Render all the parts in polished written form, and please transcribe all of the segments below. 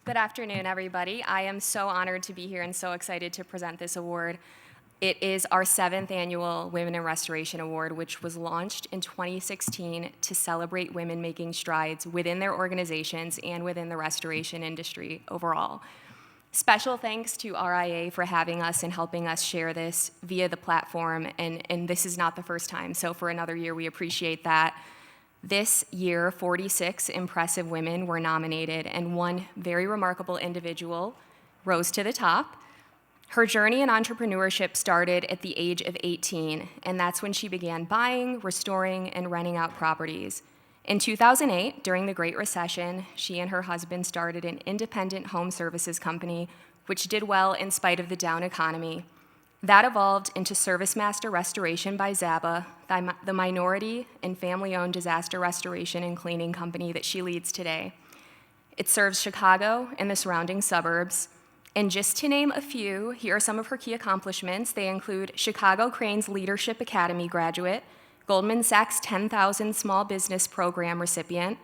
Good afternoon, everybody. I am so honored to be here and so excited to present this award. It is our 7th annual Women in Restoration Award, which was launched in 2016 to celebrate women making strides within their organizations and within the restoration industry overall. Special thanks to RIA for having us and helping us share this via the platform, and this is not the first time, so for another year we appreciate that. This year, 46 impressive women were nominated, and one very remarkable individual rose to the top. Her journey in entrepreneurship started at the age of 18, and that's when she began buying, restoring, and renting out properties. In 2008, during the Great Recession, she and her husband started an independent home services company, which did well in spite of the down economy. That evolved into ServiceMaster Restoration by Zaba, the minority and family-owned disaster restoration and cleaning company that she leads today. It serves Chicago and the surrounding suburbs. And just to name a few, here are some of her key accomplishments. They include Chicago Crane's Leadership Academy graduate, Goldman Sachs 10,000 Small Business Program recipient,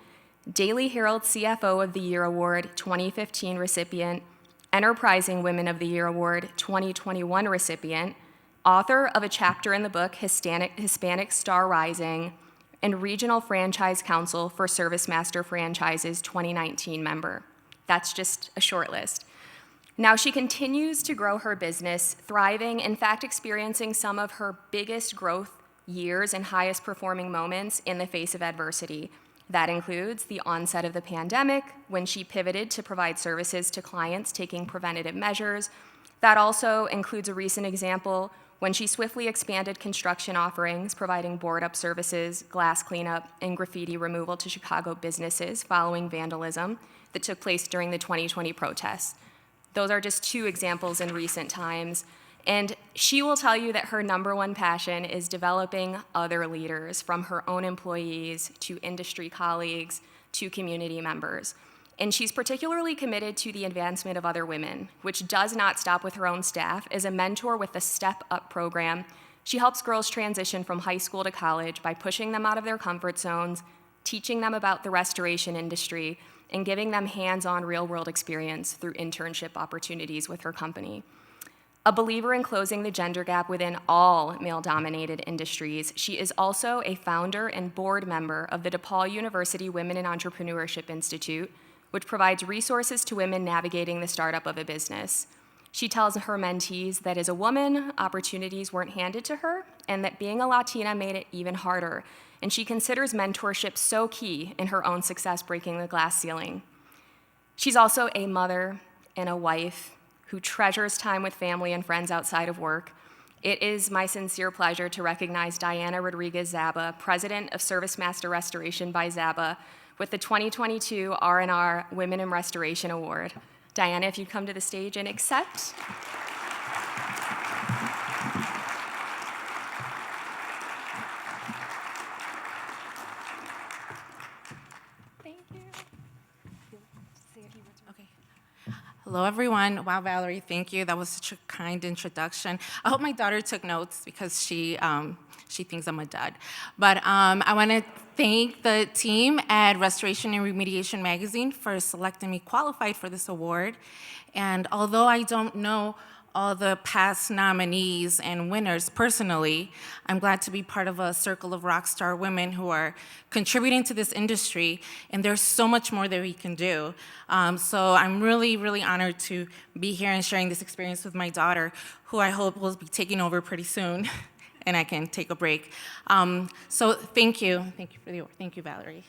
Daily Herald CFO of the Year Award 2015 recipient, Enterprising Women of the Year Award 2021 recipient, author of a chapter in the book Hispanic Star Rising, and Regional Franchise Council for ServiceMaster Franchises 2019 member. That's just a short list. Now she continues to grow her business, thriving, in fact experiencing some of her biggest growth years and highest performing moments in the face of adversity. That includes the onset of the pandemic, when she pivoted to provide services to clients taking preventative measures. That also includes a recent example when she swiftly expanded construction offerings, providing board-up services, glass cleanup, and graffiti removal to Chicago businesses following vandalism that took place during the 2020 protests. Those are just 2 examples in recent times. And she will tell you that her #1 passion is developing other leaders, from her own employees to industry colleagues to community members. And she's particularly committed to the advancement of other women, which does not stop with her own staff. As a mentor with the Step Up program, she helps girls transition from high school to college by pushing them out of their comfort zones, teaching them about the restoration industry, and giving them hands-on real-world experience through internship opportunities with her company. A believer in closing the gender gap within all male-dominated industries, she is also a founder and board member of the DePaul University Women in Entrepreneurship Institute, which provides resources to women navigating the startup of a business. She tells her mentees that as a woman, opportunities weren't handed to her, and that being a Latina made it even harder. And she considers mentorship so key in her own success breaking the glass ceiling. She's also a mother and a wife who treasures time with family and friends outside of work. It is my sincere pleasure to recognize Diana-Rodriguez-Zaba, President of ServiceMaster Restoration by Zaba, with the 2022 R&R Women in Restoration Award. Diana, if you'd come to the stage and accept. Thank you. Okay. Hello, everyone. Wow, Valerie, thank you. That was such a kind introduction. I hope my daughter took notes because she thinks I'm a dud. But I want to thank the team at Restoration and Remediation Magazine for selecting me qualified for this award. And although I don't know all the past nominees and winners personally, I'm glad to be part of a circle of rock star women who are contributing to this industry, and there's so much more that we can do. So I'm really, really honored to be here and sharing this experience with my daughter, who I hope will be taking over pretty soon, and I can take a break. So thank you. Thank you for the award. Thank you, Valerie.